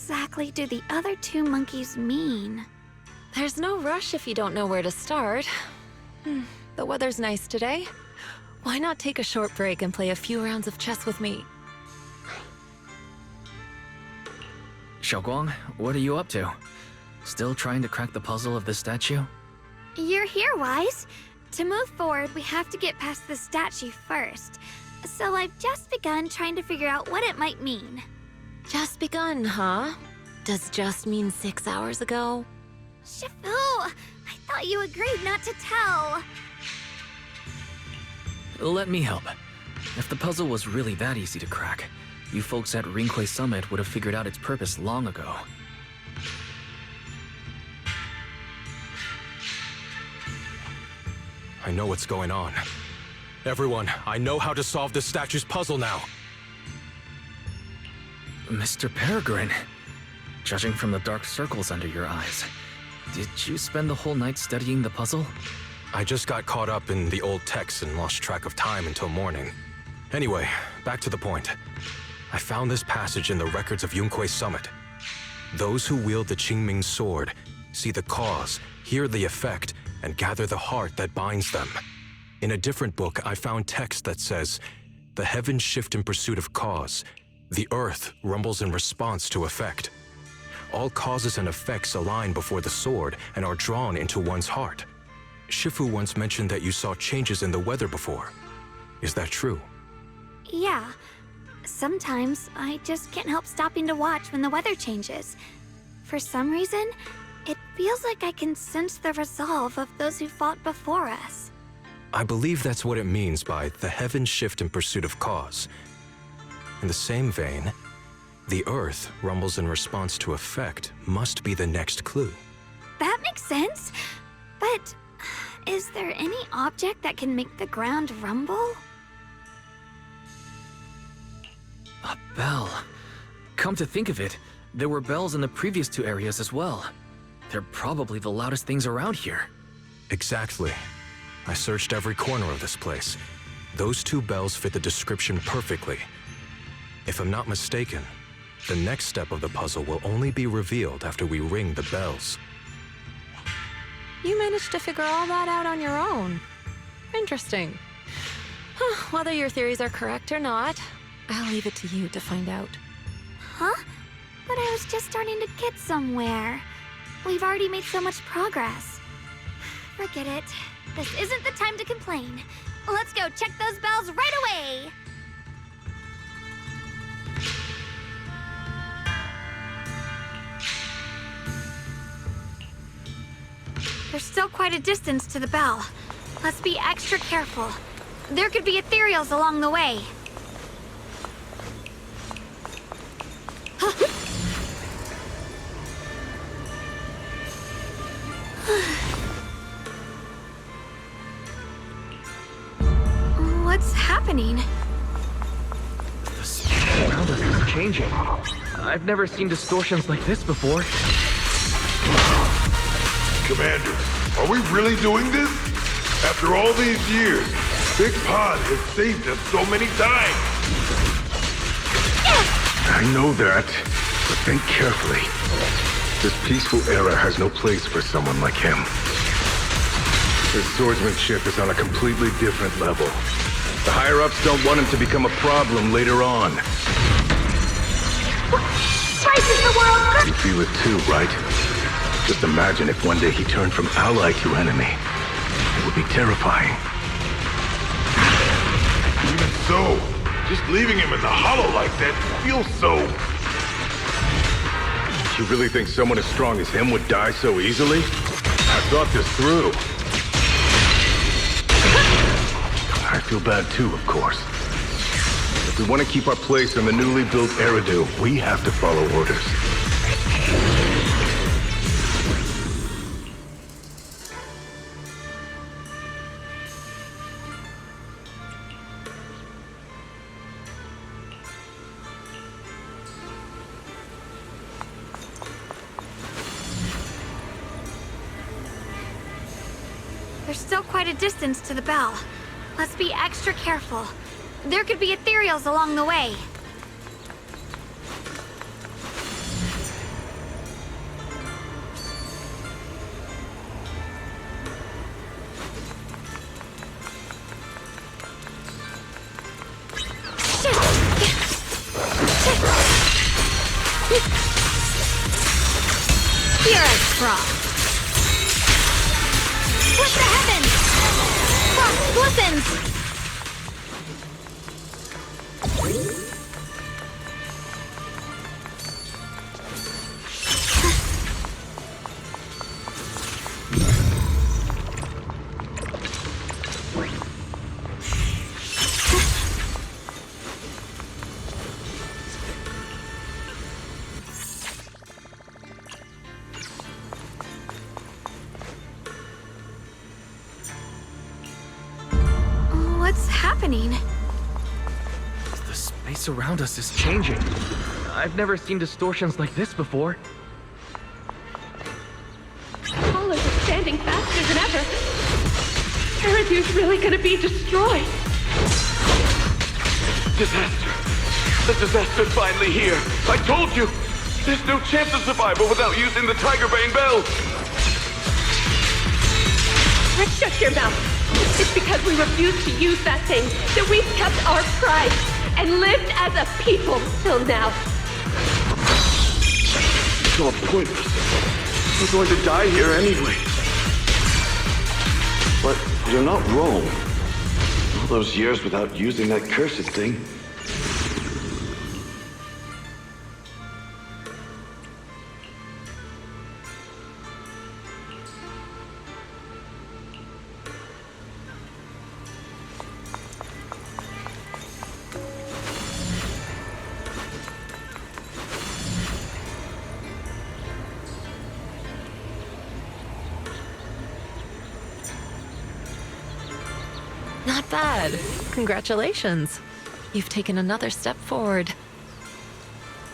exactly do the other two monkeys mean? There's no rush if you don't know where to start. The weather's nice today. Why not take a short break and play a few rounds of chess with me? Xiaoguang, what are you up to? Still trying to crack the puzzle of this statue? You're here, Wise. To move forward, we have to get past the statue first. So I've just begun trying to figure out what it might mean. Just begun, huh? Does just mean 6 hours ago? Shifu! I thought you agreed not to tell. Let me help. If the puzzle was really that easy to crack, you folks at Ringquay Summit would have figured out its purpose long ago. I know what's going on. Everyone, I know how to solve this statue's puzzle now. Mr. Peregrine, judging from the dark circles under your eyes, did you spend the whole night studying the puzzle? I just got caught up in the old texts and lost track of time until morning. Anyway, back to the point. I found this passage in the records of Yunquay Summit. Those who wield the Qingming sword see the cause, hear the effect, and gather the heart that binds them. In a different book, I found text that says, "The heavens shift in pursuit of cause. The earth rumbles in response to effect. All causes and effects align before the sword and are drawn into one's heart." Shifu once mentioned that you saw changes in the weather before. Is that true? Yeah. Sometimes I just can't help stopping to watch when the weather changes. For some reason, it feels like I can sense the resolve of those who fought before us. I believe that's what it means by the heavens shift in pursuit of cause. In the same vein, the earth rumbles in response to effect must be the next clue. That makes sense. But is there any object that can make the ground rumble? A bell. Come to think of it, there were bells in the previous two areas as well. They're probably the loudest things around here. Exactly. I searched every corner of this place. Those two bells fit the description perfectly. If I'm not mistaken, the next step of the puzzle will only be revealed after we ring the bells. You managed to figure all that out on your own. Interesting. Whether your theories are correct or not, I'll leave it to you to find out. Huh? But I was just starting to get somewhere. We've already made so much progress. Forget it. This isn't the time to complain. Let's go check those bells right away! There's still quite a distance to the bell. Let's be extra careful. There could be ethereals along the way. What's happening? The speed around us is changing. I've never seen distortions like this before. Commander, are we really doing this? After all these years, Big Pod has saved us so many times. I know that, but think carefully. This peaceful era has no place for someone like him. His swordsmanship is on a completely different level. The higher-ups don't want him to become a problem later on. Price is the world! You feel it too, right? Just imagine if one day he turned from ally to enemy. It would be terrifying. Even so, just leaving him in the hollow like that feels so... You really think someone as strong as him would die so easily? I thought this through. I feel bad too, of course. If we want to keep our place in the newly built Eridu, we have to follow orders. There's still quite a distance to the bell. Let's be extra careful. There could be ethereals along the way. Spirit Frost! Split the heavens! Frost glistens! What's happening? The space around us is changing. I've never seen distortions like this before. All is expanding faster than ever. Eridu's really gonna be destroyed. Disaster. The disaster's finally here. I told you. There's no chance of survival without using the Tiger Bane Bell. Shut your mouth. It's because we refused to use that thing that we've kept our pride and lived as a people till now. It's all pointless. We're going to die here anyway. But you're not wrong. All those years without using that cursed thing. Not bad. Congratulations. You've taken another step forward.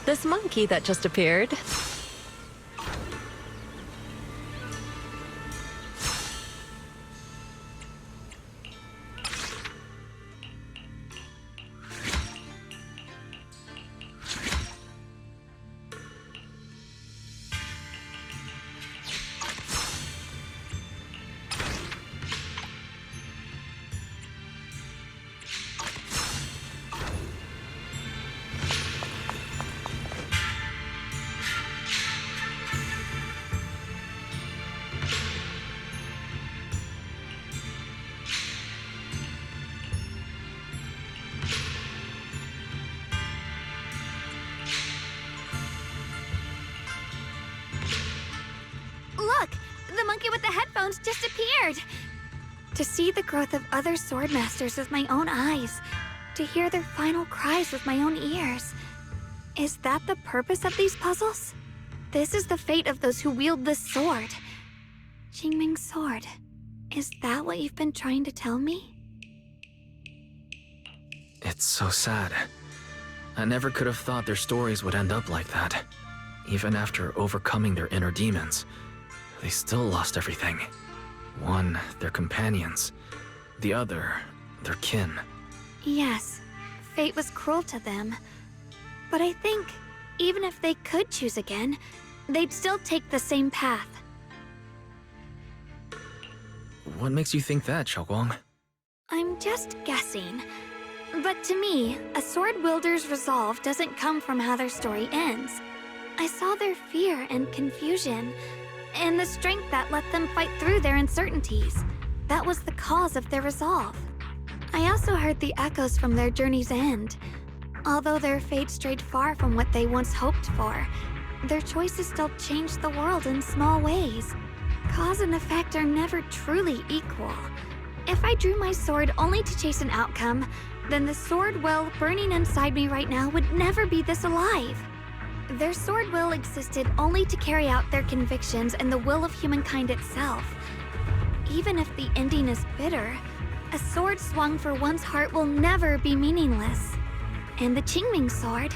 This monkey that just appeared. Look! The monkey with the headphones just appeared! To see the growth of other swordmasters with my own eyes, to hear their final cries with my own ears. Is that the purpose of these puzzles? This is the fate of those who wield this sword. Qingming's sword. Is that what you've been trying to tell me? It's so sad. I never could have thought their stories would end up like that. Even after overcoming their inner demons, they still lost everything. One, their companions. The other, their kin. Yes, fate was cruel to them. But I think, even if they could choose again, they'd still take the same path. What makes you think that, Xiaoguang? I'm just guessing. But to me, a sword wielder's resolve doesn't come from how their story ends. I saw their fear and confusion, and the strength that let them fight through their uncertainties. That was the cause of their resolve. I also heard the echoes from their journey's end. Although their fate strayed far from what they once hoped for, their choices still changed the world in small ways. Cause and effect are never truly equal. If I drew my sword only to chase an outcome, then the sword well burning inside me right now would never be this alive. Their sword will existed only to carry out their convictions and the will of humankind itself. Even if the ending is bitter, a sword swung for one's heart will never be meaningless. And the Qingming sword,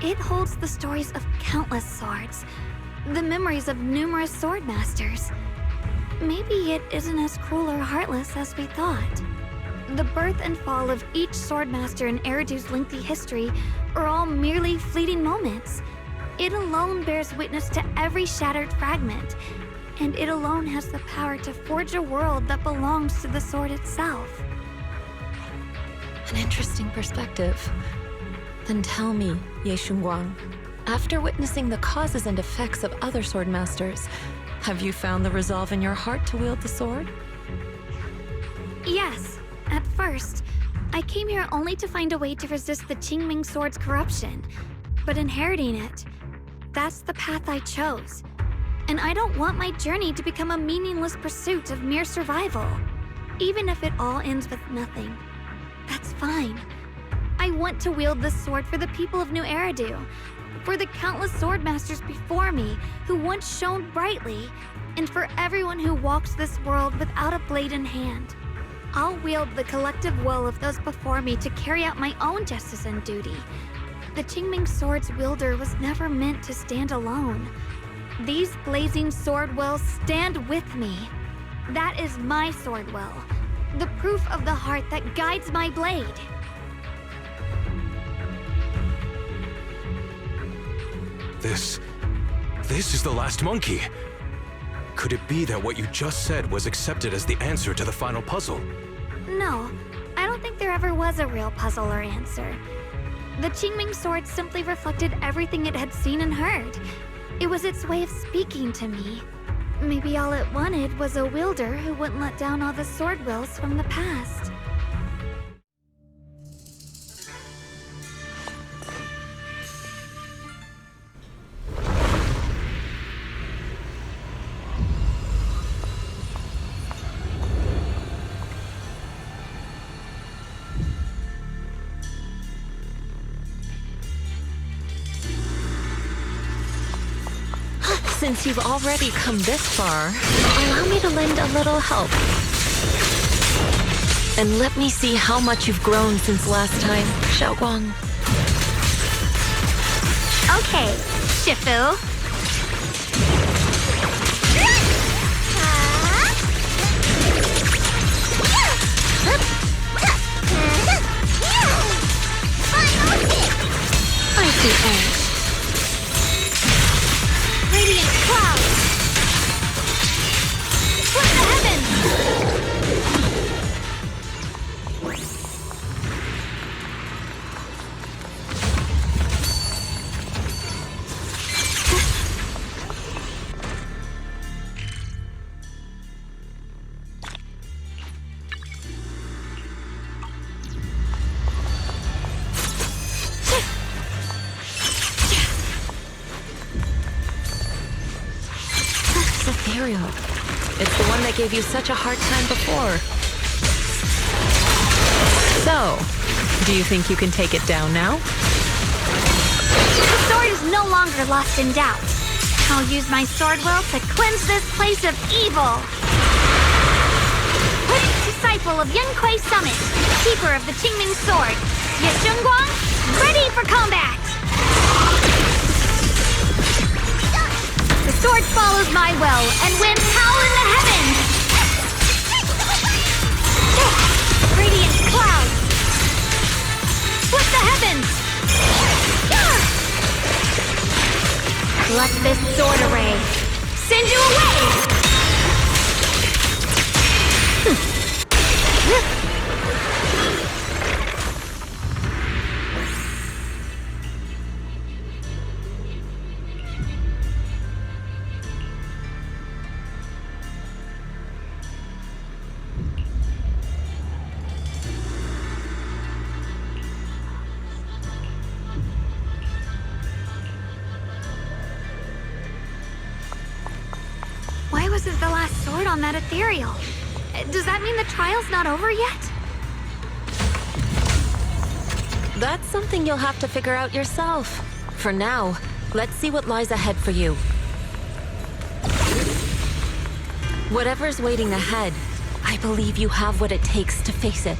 it holds the stories of countless swords, the memories of numerous sword masters. Maybe it isn't as cruel or heartless as we thought. The birth and fall of each swordmaster in Eridu's lengthy history are all merely fleeting moments. It alone bears witness to every shattered fragment, and it alone has the power to forge a world that belongs to the sword itself. An interesting perspective. Then tell me, Ye Shunguang, After witnessing the causes and effects of other swordmasters, have you found the resolve in your heart to wield the sword? Yes, at first. I came here only to find a way to resist the Qingming sword's corruption. But inheriting it, that's the path I chose. And I don't want my journey to become a meaningless pursuit of mere survival. Even if it all ends with nothing, that's fine. I want to wield this sword for the people of New Eridu, for the countless swordmasters before me who once shone brightly, and for everyone who walks this world without a blade in hand. I'll wield the collective will of those before me to carry out my own justice and duty. The Qingming sword's wielder was never meant to stand alone. These blazing sword wills stand with me. That is my sword will, the proof of the heart that guides my blade. This is the last monkey. Could it be that what you just said was accepted as the answer to the final puzzle? No, I don't think there ever was a real puzzle or answer. The Qingming sword simply reflected everything it had seen and heard. It was its way of speaking to me. Maybe all it wanted was a wielder who wouldn't let down all the sword wills from the past. Since you've already come this far, allow me to lend a little help. And let me see how much you've grown since last time, Xiaoguang. Okay, Shifu. I see air. Radiant clouds! Split the heavens! It's the one that gave you such a hard time before. So, do you think you can take it down now? The sword is no longer lost in doubt. I'll use my sword will to cleanse this place of evil. Disciple of Yunquei Summit, keeper of the Qingming sword, Yashunguang, ready for combat! The sword follows my will and winds howl in the heavens! Radiant clouds! Split the heavens! Let this sword array send you away! Why was it the last sword on that ethereal? Does that mean the trial's not over yet? That's something you'll have to figure out yourself. For now, let's see what lies ahead for you. Whatever's waiting ahead, I believe you have what it takes to face it.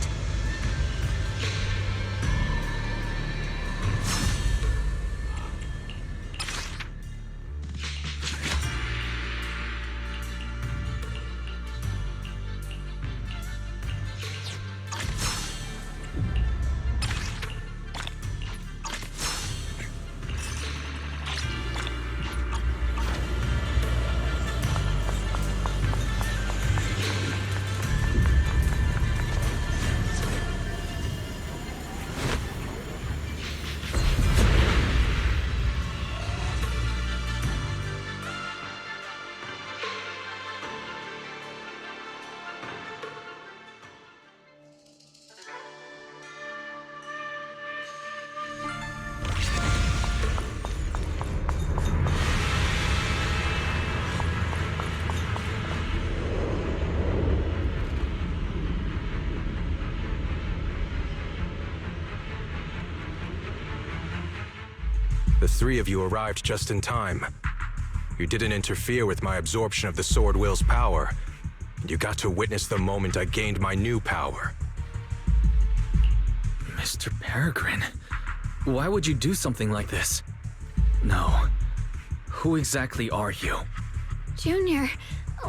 The three of you arrived just in time. You didn't interfere with my absorption of the Sword Will's power, and you got to witness the moment I gained my new power. Mr. Peregrine, why would you do something like this? No. Who exactly are you? Junior,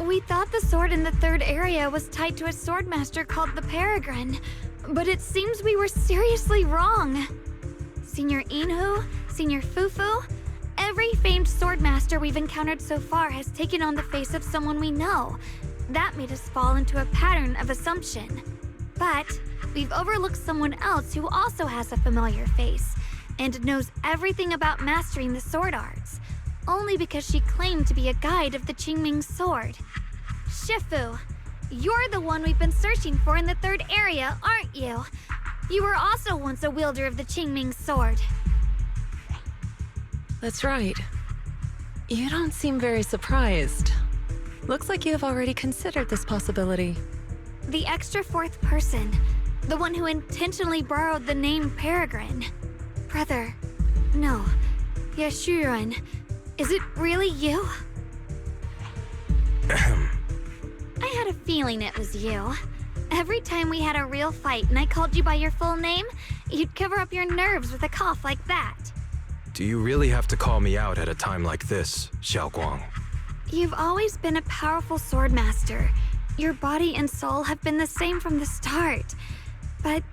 we thought the sword in the third area was tied to a swordmaster called the Peregrine, but it seems we were seriously wrong. Senior Inhu, Senior Fufu, every famed swordmaster we've encountered so far has taken on the face of someone we know. That made us fall into a pattern of assumption. But we've overlooked someone else who also has a familiar face and knows everything about mastering the sword arts, only because she claimed to be a guide of the Qingming sword. Shifu, you're the one we've been searching for in the third area, aren't you? You were also once a wielder of the Qingming sword. That's right. You don't seem very surprised. Looks like you have already considered this possibility. The extra fourth person, the one who intentionally borrowed the name Peregrine. Brother, no, Yashuren, is it really you? I had a feeling it was you. Every time we had a real fight and I called you by your full name, you'd cover up your nerves with a cough like that. Do you really have to call me out at a time like this, Xiaoguang? You've always been a powerful swordmaster. Your body and soul have been the same from the start. But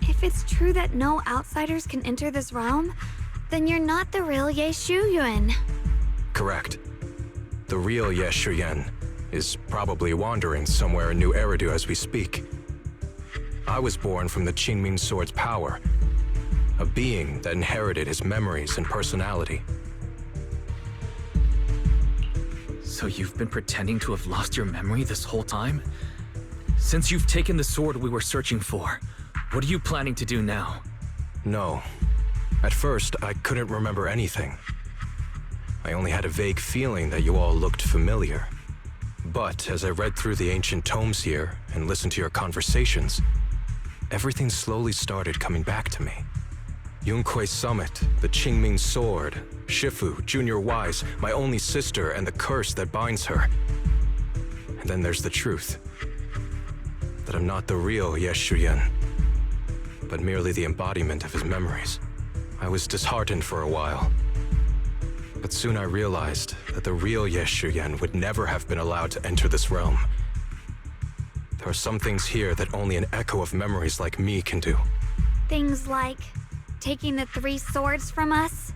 if it's true that no outsiders can enter this realm, then you're not the real Ye Shuyuan. Correct. The real Ye Shuyan is probably wandering somewhere in New Eridu as we speak. I was born from the Qingming sword's power, a being that inherited his memories and personality. So you've been pretending to have lost your memory this whole time? Since you've taken the sword we were searching for, what are you planning to do now? No. At first, I couldn't remember anything. I only had a vague feeling that you all looked familiar. But as I read through the ancient tomes here and listened to your conversations, everything slowly started coming back to me. Yunquei Summit, the Qingming sword, Shifu, Junior Wise, my only sister, and the curse that binds her. And then there's the truth. That I'm not the real Ye Shuyan, but merely the embodiment of his memories. I was disheartened for a while. But soon I realized that the real Ye Shuyan would never have been allowed to enter this realm. There are some things here that only an echo of memories like me can do. Things like taking the 3 swords from us?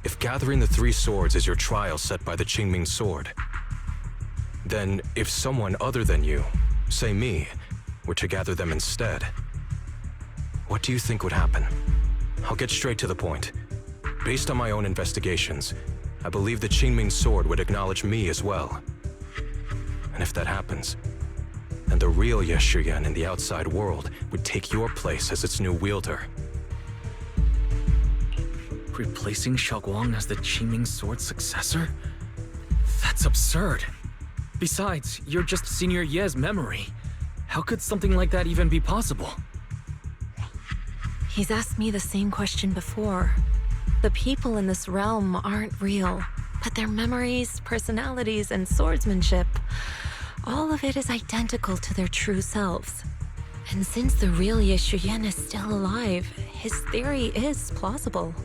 If gathering the 3 swords is your trial set by the Qingming sword, then if someone other than you, say me, were to gather them instead, what do you think would happen? I'll get straight to the point. Based on my own investigations, I believe the Qingming sword would acknowledge me as well. And if that happens, then the real Ye Shuyan in the outside world would take your place as its new wielder. Replacing Xiaoguang as the Qingming sword's successor? That's absurd. Besides, you're just Senior Ye's memory. How could something like that even be possible? He's asked me the same question before. The people in this realm aren't real, but their memories, personalities, and swordsmanship, all of it is identical to their true selves. And since the real Ye Shuyan is still alive, his theory is plausible.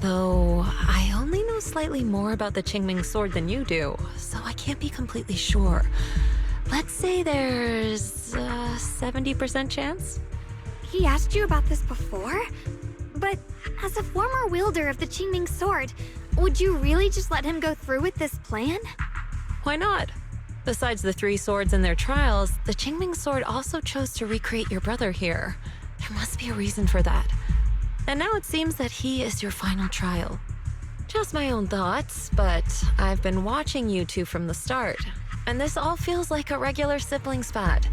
Though, I only know slightly more about the Qingming sword than you do, so I can't be completely sure. Let's say there's a 70% chance? He asked you about this before? But as a former wielder of the Qingming sword, would you really just let him go through with this plan? Why not? Besides the 3 swords and their trials, the Qingming sword also chose to recreate your brother here. There must be a reason for that. And now it seems that he is your final trial. Just my own thoughts, but I've been watching you two from the start, and this all feels like a regular sibling spat.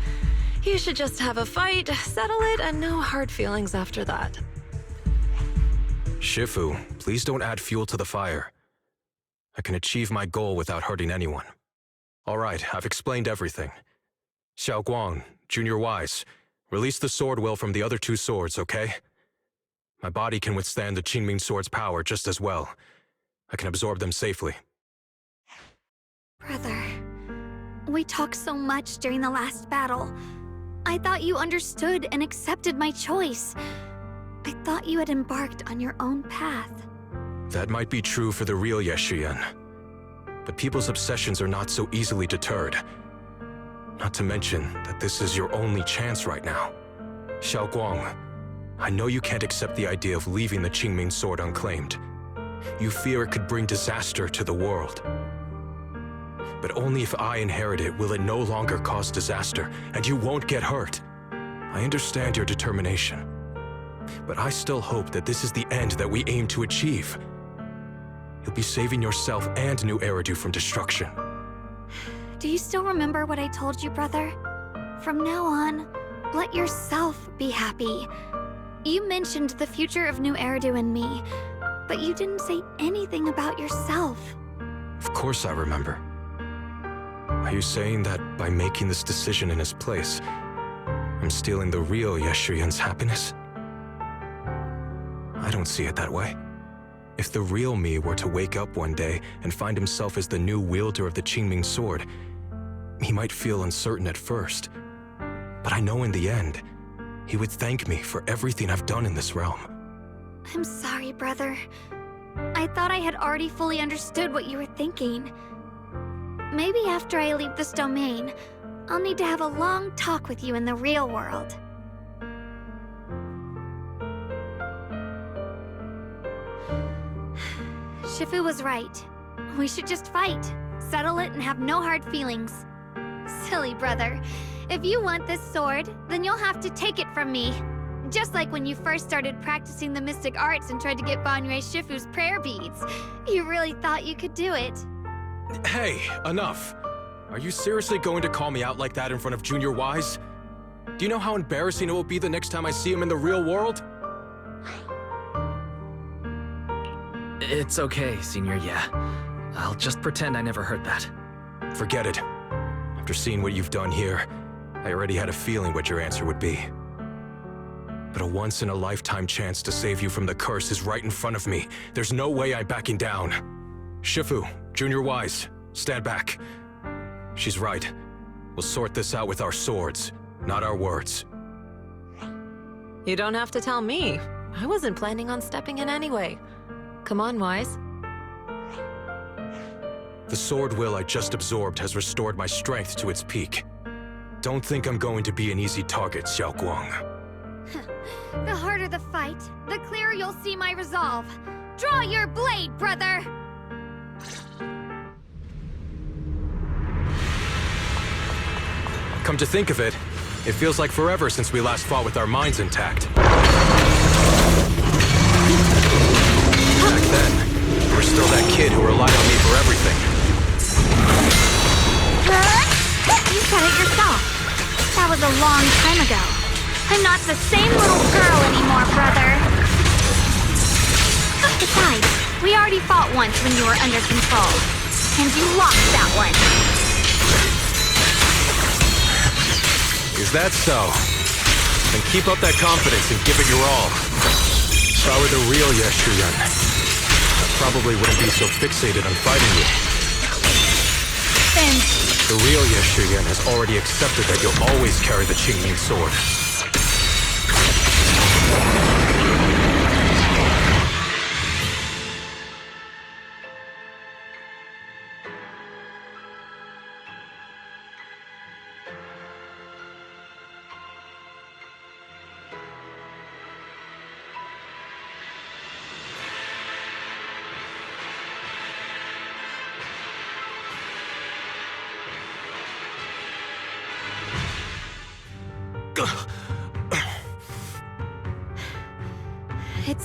You should just have a fight, settle it, and no hard feelings after that. Shifu, please don't add fuel to the fire. I can achieve my goal without hurting anyone. All right, I've explained everything. Xiaoguang, Junior Wise, release the sword will from the other 2 swords, okay? My body can withstand the Qingming sword's power just as well, I can absorb them safely. Brother, we talked so much during the last battle. I thought you understood and accepted my choice. I thought you had embarked on your own path. That might be true for the real Yeshian. But people's obsessions are not so easily deterred. Not to mention that this is your only chance right now. Xiao Guang, I know you can't accept the idea of leaving the Qingming sword unclaimed. You fear it could bring disaster to the world. But only if I inherit it will it no longer cause disaster, and you won't get hurt. I understand your determination. But I still hope that this is the end that we aim to achieve. You'll be saving yourself and New Eridu from destruction. Do you still remember what I told you, brother? From now on, let yourself be happy. You mentioned the future of New Eridu and me, but you didn't say anything about yourself. Of course I remember. Are you saying that by making this decision in his place, I'm stealing the real Yeshuyan's happiness? I don't see it that way. If the real me were to wake up one day and find himself as the new wielder of the Qingming sword, he might feel uncertain at first. But I know in the end, he would thank me for everything I've done in this realm. I'm sorry, brother. I thought I had already fully understood what you were thinking. Maybe after I leave this domain, I'll need to have a long talk with you in the real world. Shifu was right. We should just fight, settle it, and have no hard feelings. Silly brother. If you want this sword, then you'll have to take it from me. Just like when you first started practicing the mystic arts and tried to get Banrei Shifu's prayer beads. You really thought you could do it. Hey, enough! Are you seriously going to call me out like that in front of Junior Wise? Do you know how embarrassing it will be the next time I see him in the real world? It's okay, Senior, yeah. I'll just pretend I never heard that. Forget it. After seeing what you've done here, I already had a feeling what your answer would be. But a once-in-a-lifetime chance to save you from the curse is right in front of me. There's no way I'm backing down. Shifu, Junior Wise, stand back. She's right. We'll sort this out with our swords, not our words. You don't have to tell me. I wasn't planning on stepping in anyway. Come on, Wise. The sword will I just absorbed has restored my strength to its peak. Don't think I'm going to be an easy target, Xiao Guang. The harder the fight, the clearer you'll see my resolve. Draw your blade, brother! Come to think of it, it feels like forever since we last fought with our minds intact. Back then, you were still that kid who relied on me for everything. You said it yourself. That was a long time ago. I'm not the same little girl anymore, brother. Besides, we already fought once when you were under control. And you lost that one. Is that so? Then keep up that confidence and give it your all. If I were the real Yeshuyan, I probably wouldn't be so fixated on fighting you. Then The real Yeshuyan has already accepted that you'll always carry the Qingming sword.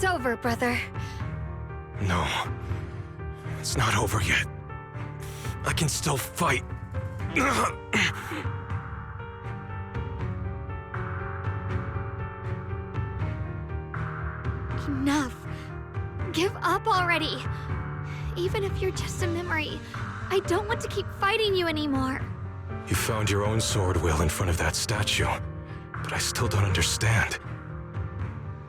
it's over, brother. No. It's not over yet. I can still fight. Enough. Give up already. Even if you're just a memory, I don't want to keep fighting you anymore. You found your own sword, Will, in front of that statue. But I still don't understand.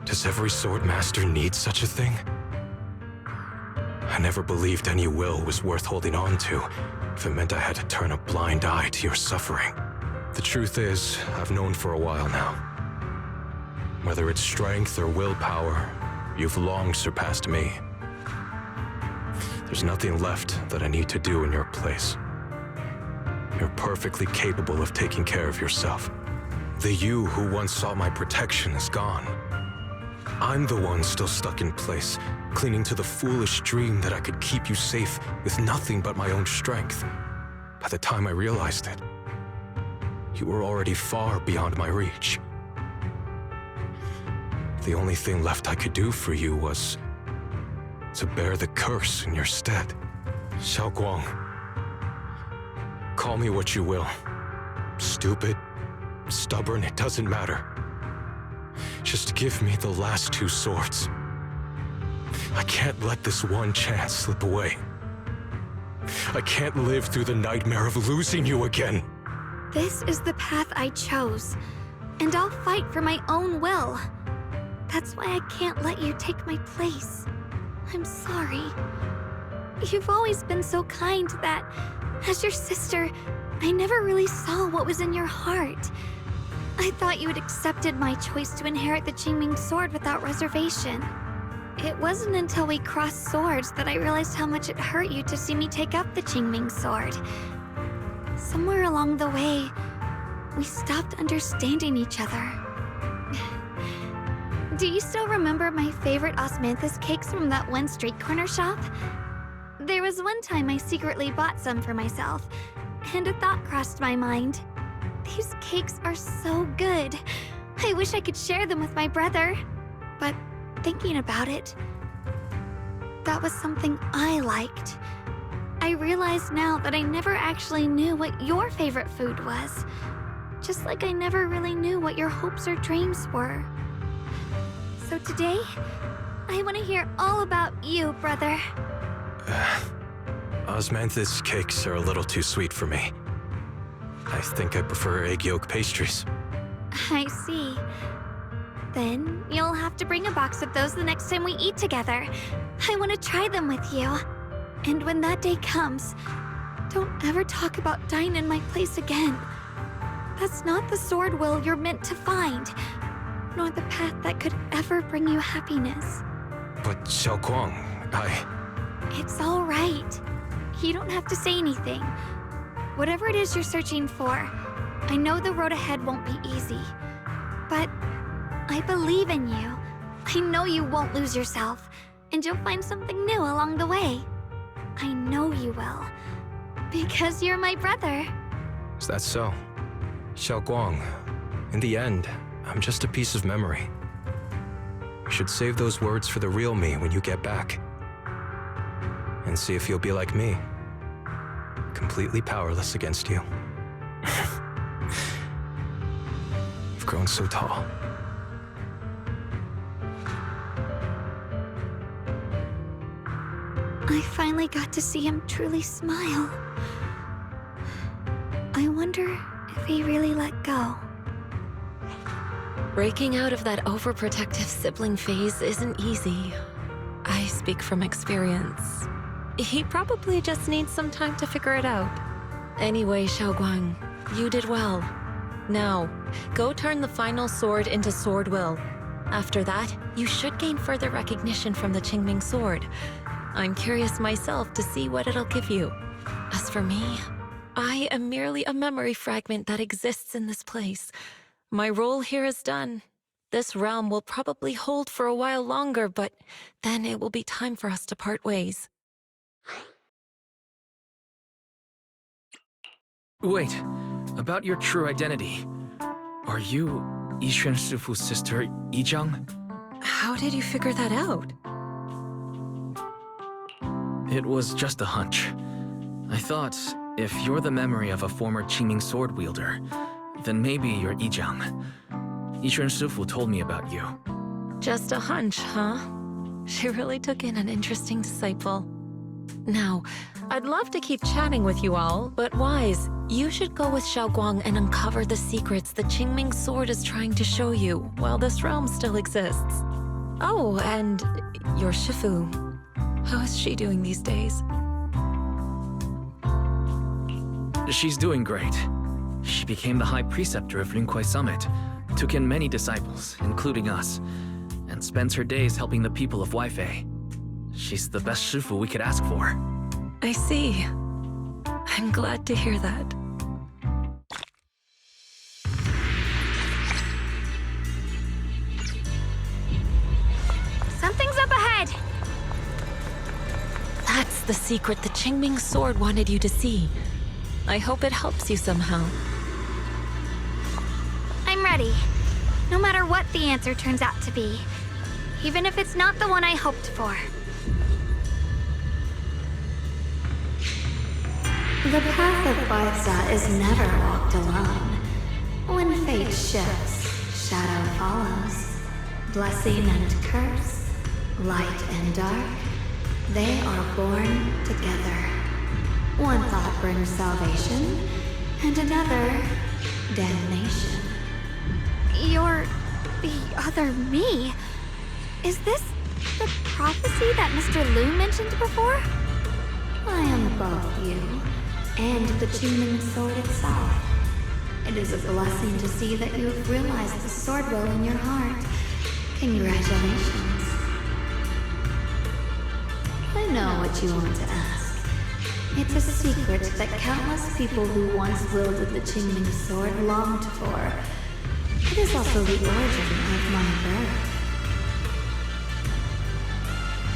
Does every sword master need such a thing? I never believed any will was worth holding on to if it meant I had to turn a blind eye to your suffering. The truth is, I've known for a while now. Whether it's strength or willpower, you've long surpassed me. There's nothing left that I need to do in your place. You're perfectly capable of taking care of yourself. The you who once sought my protection is gone. I'm the one still stuck in place, clinging to the foolish dream that I could keep you safe with nothing but my own strength. By the time I realized it, you were already far beyond my reach. The only thing left I could do for you was to bear the curse in your stead. Xiaoguang, call me what you will. Stupid, stubborn, it doesn't matter. Just give me the last 2 swords. I can't let this one chance slip away. I can't live through the nightmare of losing you again. This is the path I chose, and I'll fight for my own will. That's why I can't let you take my place. I'm sorry. You've always been so kind that, as your sister, I never really saw what was in your heart. I thought you had accepted my choice to inherit the Qingming sword without reservation. It wasn't until we crossed swords that I realized how much it hurt you to see me take up the Qingming sword. Somewhere along the way, we stopped understanding each other. Do you still remember my favorite osmanthus cakes from that one street corner shop? There was one time I secretly bought some for myself, and a thought crossed my mind. These cakes are so good. I wish I could share them with my brother. But thinking about it, that was something I liked. I realize now that I never actually knew what your favorite food was. Just like I never really knew what your hopes or dreams were. So today, I want to hear all about you, brother. Osmanthus cakes are a little too sweet for me. I think I prefer egg yolk pastries. I see. Then you'll have to bring a box of those the next time we eat together. I want to try them with you. And when that day comes, don't ever talk about dying in my place again. That's not the sword will you're meant to find, nor the path that could ever bring you happiness. But Xiaoguang, It's all right. You don't have to say anything. Whatever it is you're searching for, I know the road ahead won't be easy. But I believe in you. I know you won't lose yourself, and you'll find something new along the way. I know you will. Because you're my brother. Is that so? Xiaoguang, in the end, I'm just a piece of memory. You should save those words for the real me when you get back. And see if you'll be like me. Completely powerless against you. You've grown so tall. I finally got to see him truly smile. I wonder if he really let go. Breaking out of that overprotective sibling phase isn't easy. I speak from experience. He probably just needs some time to figure it out. Anyway, Xiaoguang, you did well. Now, go turn the final sword into sword will. After that, you should gain further recognition from the Qingming sword. I'm curious myself to see what it'll give you. As for me, I am merely a memory fragment that exists in this place. My role here is done. This realm will probably hold for a while longer, but then it will be time for us to part ways. Wait, about your true identity. Are you Yixuan Shifu's sister, Yizhang? How did you figure that out? It was just a hunch. I thought, if you're the memory of a former Qingming sword wielder, then maybe you're Yizhang. Yixuan Shifu told me about you. Just a hunch, huh? She really took in an interesting disciple. Now, I'd love to keep chatting with you all, but Wise, you should go with Xiaoguang and uncover the secrets the Qingming sword is trying to show you while this realm still exists. Oh, and your Shifu. How is she doing these days? She's doing great. She became the High Preceptor of Yunkwei Summit, took in many disciples, including us, and spends her days helping the people of Weifei. She's the best shifu we could ask for. I see. I'm glad to hear that. Something's up ahead! That's the secret the Qingming sword wanted you to see. I hope it helps you somehow. I'm ready. No matter what the answer turns out to be. Even if it's not the one I hoped for. The path of Baitza is never walked alone. When fate shifts, shadow follows. Blessing and curse, light and dark, they are born together. One thought brings salvation, and another, damnation. You're the other me. Is this the prophecy that Mr. Liu mentioned before? I am both you and the Qingming sword itself. It is a blessing to see that you have realized the sword will in your heart. Congratulations. I know what you want to ask. It's a secret that countless people who once wielded the Qingming sword longed for. It is also the origin of my birth.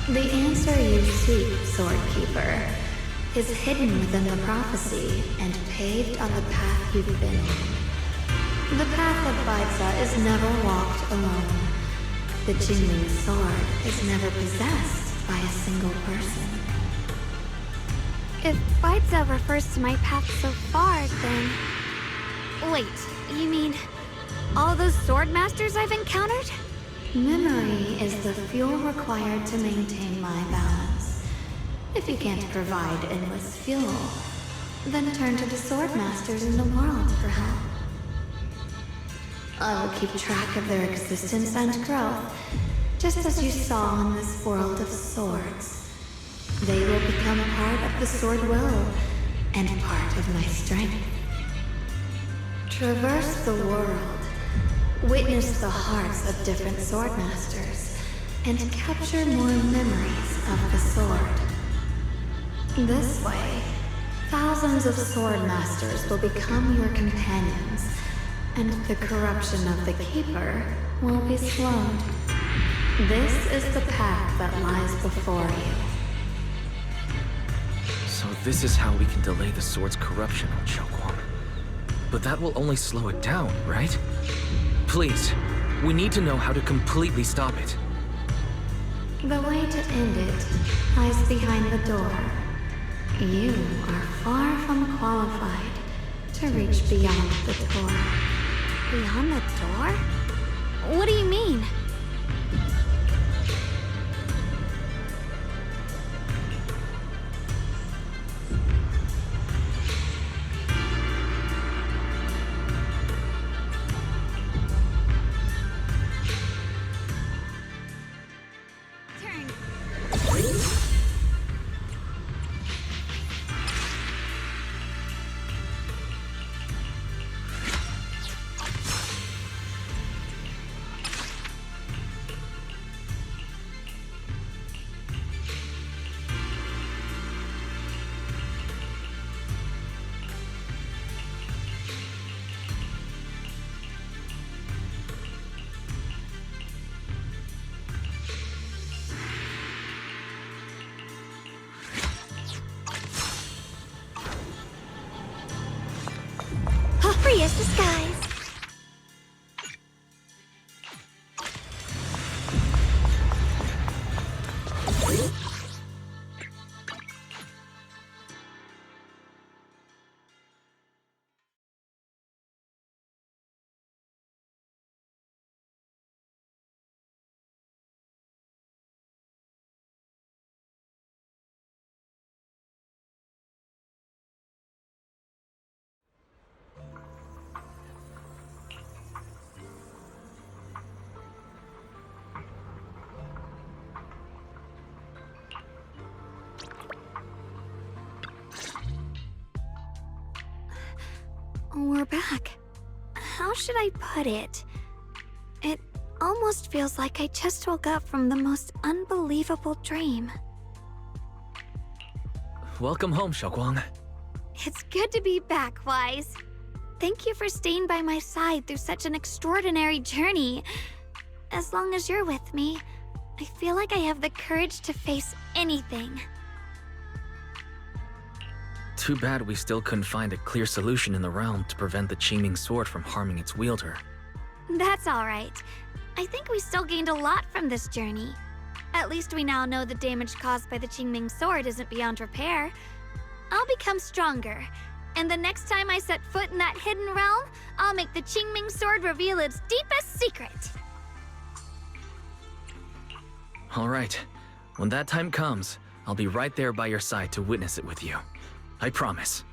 The answer you seek, Swordkeeper, is hidden within the prophecy and paved on the path you've been on. The path of Baitza is never walked alone. The Qingming sword is never possessed by a single person. If Baitza refers to my path so far, then... Wait, you mean all those sword masters I've encountered? Memory is the fuel required to maintain my balance. If you can't provide endless fuel, then turn to the sword masters in the world for help. I will keep track of their existence and growth, just as you saw in this world of swords. They will become part of the sword will, and part of my strength. Traverse the world, witness the hearts of different swordmasters, and capture more memories of the sword. This way, thousands of swordmasters will become your companions, and the corruption of the Keeper will be slowed. This is the path that lies before you. So this is how we can delay the sword's corruption on Xiaoguang. But that will only slow it down, right? Please, we need to know how to completely stop it. The way to end it lies behind the door. You are far from qualified to reach beyond the door. Beyond the door? What do you mean? Free as the skies. we're back. How should I put it? It almost feels like I just woke up from the most unbelievable dream. Welcome home, Xiaoguang. It's good to be back, Wise. Thank you for staying by my side through such an extraordinary journey. As long as you're with me, I feel like I have the courage to face anything. Too bad we still couldn't find a clear solution in the realm to prevent the Qingming sword from harming its wielder. That's alright. I think we still gained a lot from this journey. At least we now know the damage caused by the Qingming sword isn't beyond repair. I'll become stronger, and the next time I set foot in that hidden realm, I'll make the Qingming sword reveal its deepest secret. All right. When that time comes, I'll be right there by your side to witness it with you. I promise.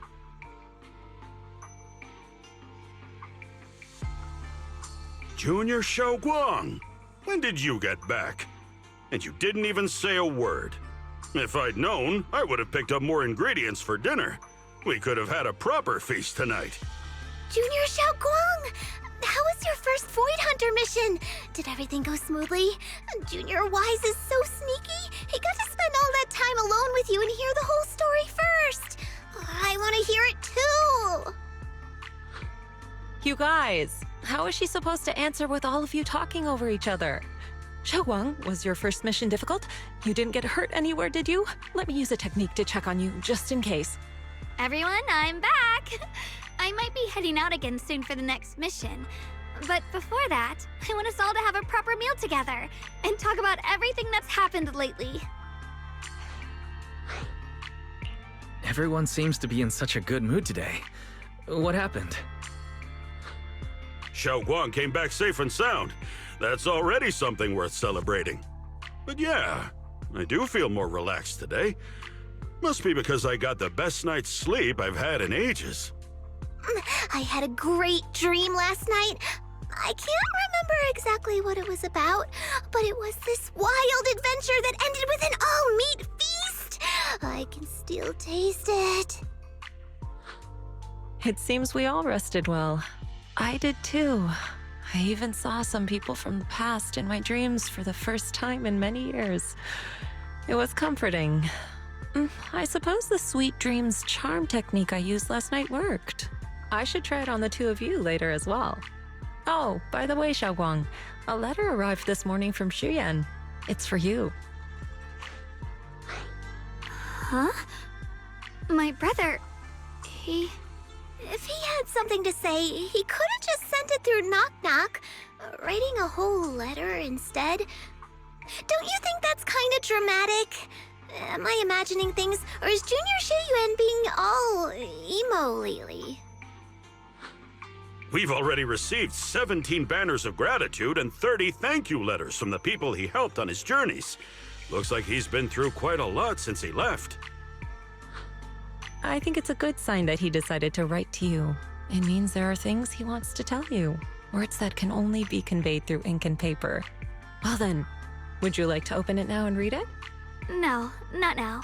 Junior Xiaoguang, when did you get back? And you didn't even say a word. If I'd known, I would have picked up more ingredients for dinner. We could have had a proper feast tonight. Junior Xiaoguang! How was your first Void Hunter mission? Did everything go smoothly? Junior Wise is so sneaky. He got to spend all that time alone with you and hear the whole story first. I want to hear it too. You guys, how is she supposed to answer with all of you talking over each other? Xiaoguang, was your first mission difficult? You didn't get hurt anywhere, did you? Let me use a technique to check on you, just in case. Everyone, I'm back! I might be heading out again soon for the next mission. But before that, I want us all to have a proper meal together and talk about everything that's happened lately. Everyone seems to be in such a good mood today. What happened? Xiaoguang came back safe and sound. That's already something worth celebrating. But yeah, I do feel more relaxed today. Must be because I got the best night's sleep I've had in ages. I had a great dream last night. I can't remember exactly what it was about, but it was this wild adventure that ended with an all-meat feast. I can still taste it. It seems we all rested well. I did too. I even saw some people from the past in my dreams for the first time in many years. It was comforting. I suppose the sweet dreams charm technique I used last night worked. I should try it on the two of you later as well. Oh, by the way, Xiaoguang, a letter arrived this morning from Xuyan. It's for you. Huh? My brother, If he had something to say, he could have just sent it through Knock Knock, writing a whole letter instead. Don't you think that's kind of dramatic? Am I imagining things, or is Junior Shiyuan being all emo lately? We've already received 17 banners of gratitude and 30 thank you letters from the people he helped on his journeys. Looks like he's been through quite a lot since he left. I think it's a good sign that he decided to write to you. It means there are things he wants to tell you, words that can only be conveyed through ink and paper. Well then, would you like to open it now and read it? no, not now.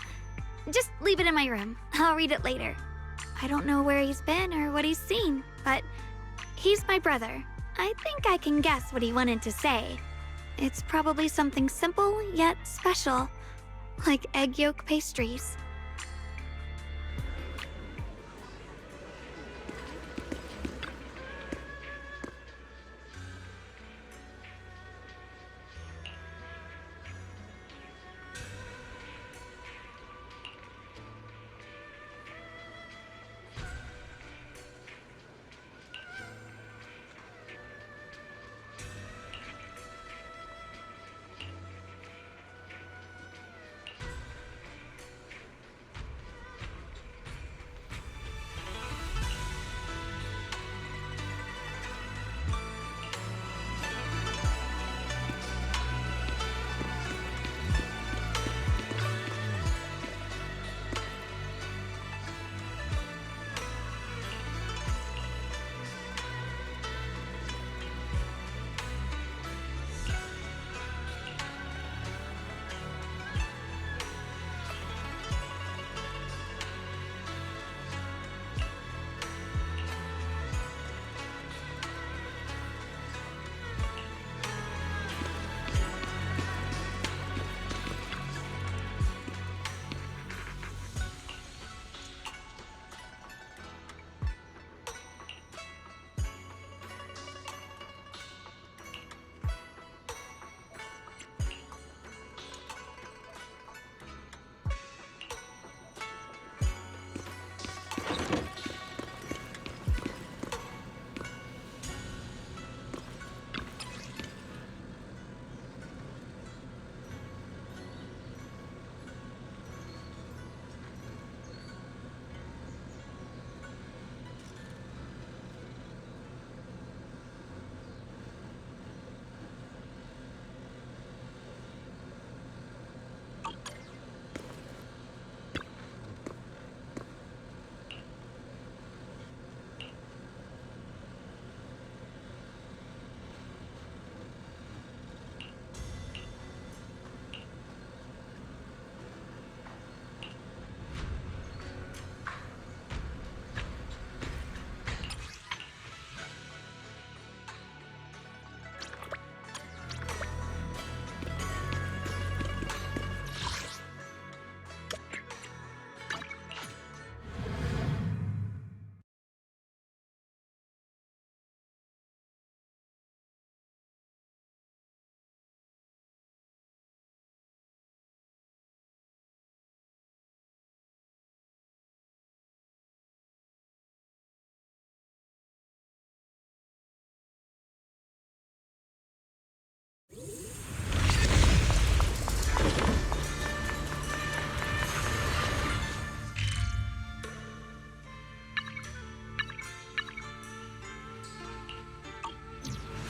Just leave it in my room. I'll read it later. I don't know where he's been or what he's seen, but he's my brother. I think I can guess what he wanted to say. It's probably something simple yet special, like egg yolk pastries.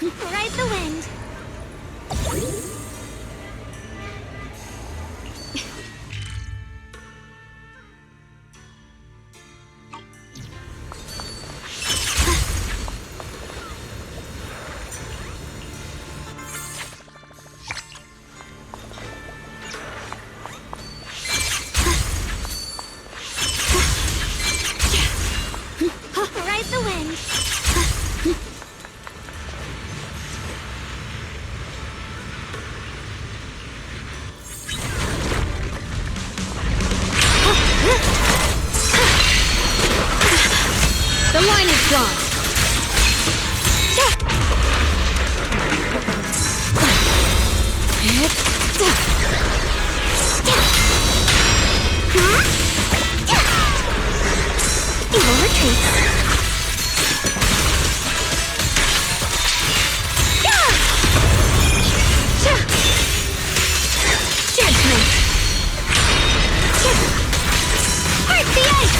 Ride the wind. Ride the wind. The line is drawn. Evil retreats. Judgment. Heart the ice.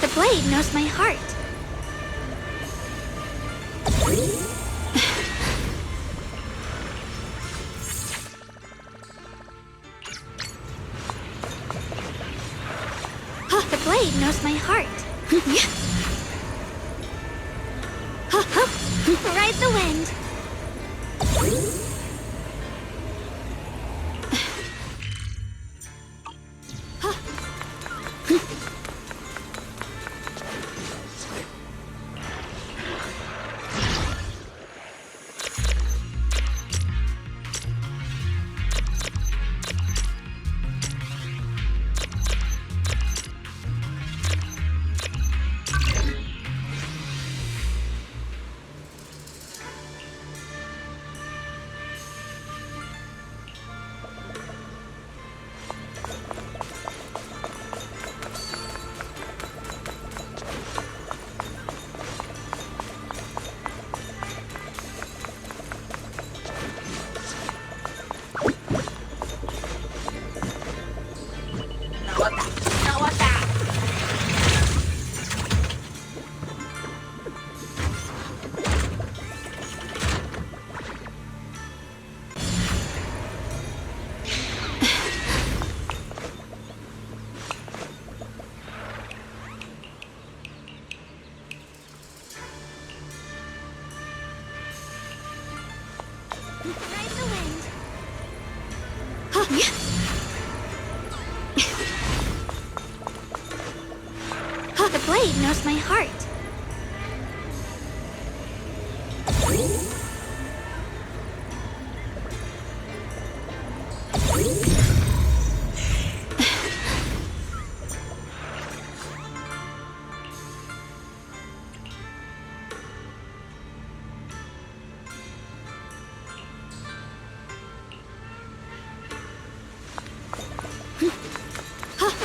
The blade knows my heart. The blade knows my heart. Ride the wind. Ride the wind. The blade knows my heart.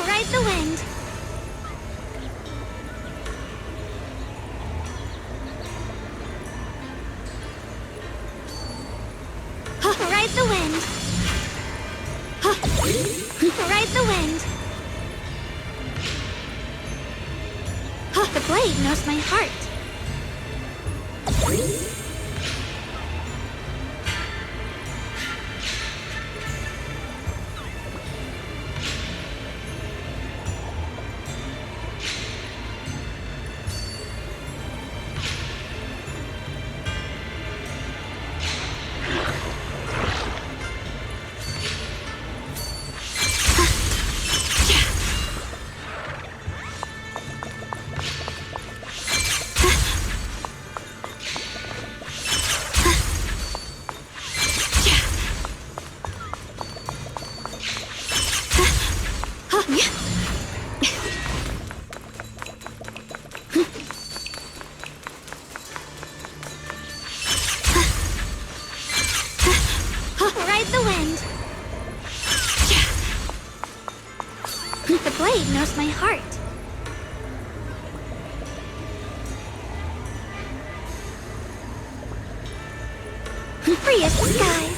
Ride the wind. Ride the wind. Ride the wind. The blade knows my heart. Ride the wind. The blade knows my heart. Free as the skies.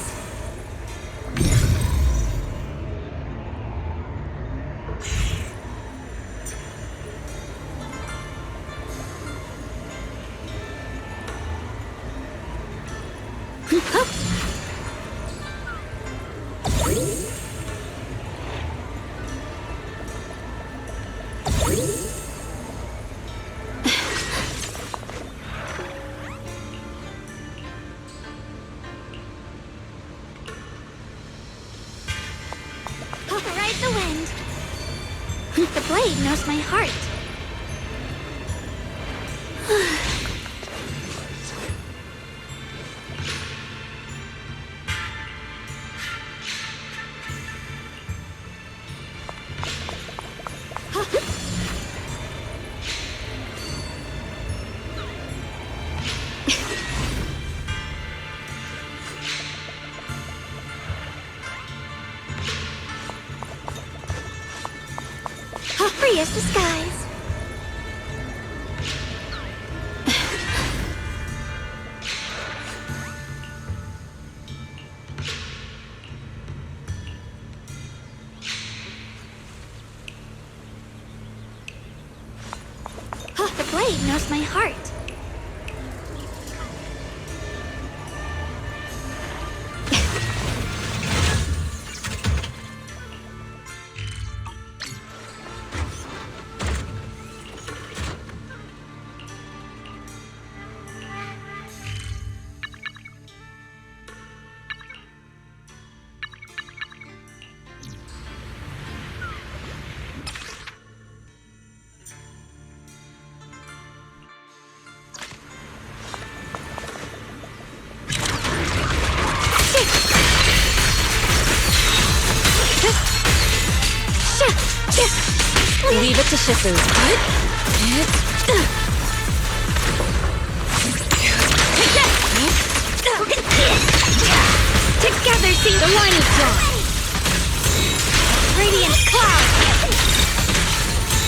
the wind. The blade knows my heart. Free as the skies. The blade knows my heart. Leave it to Shifu. Together, see the line is drawn. Radiant cloud.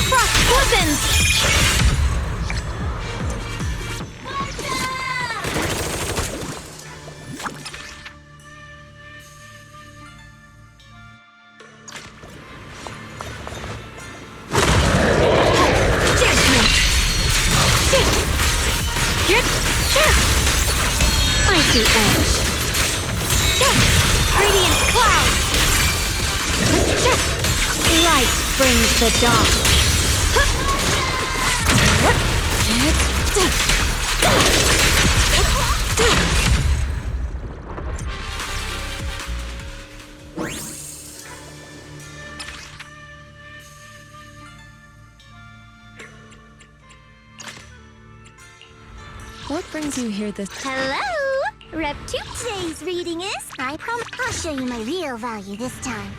Frost bosoms. Icy edge. Radiant cloud. Light brings the dawn. What brings you here this... Hello! Rep 2 today's reading is... I promise I'll show you my real value this time.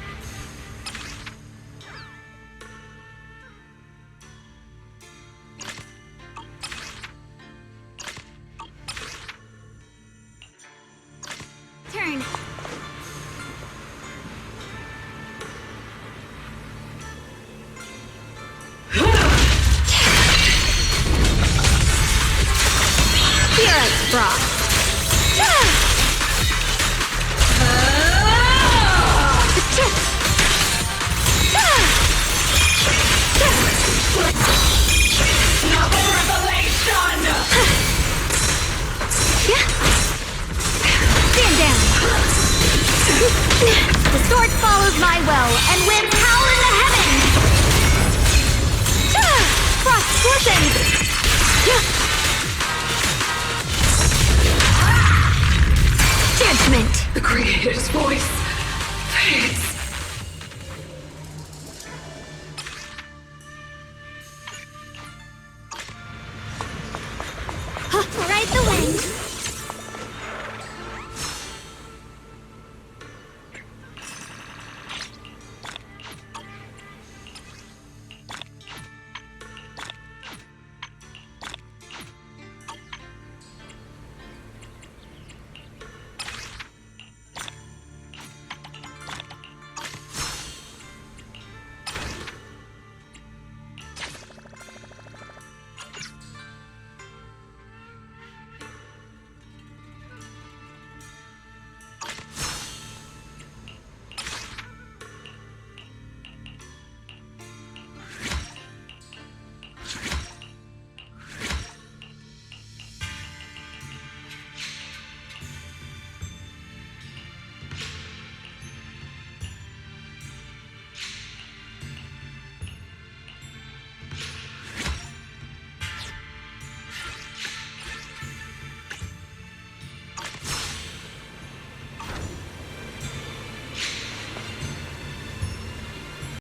Turn. Purest frost. Stand down. The sword follows my will and winds howl in the heavens. Frost portions. Judgment. The Creator's voice fades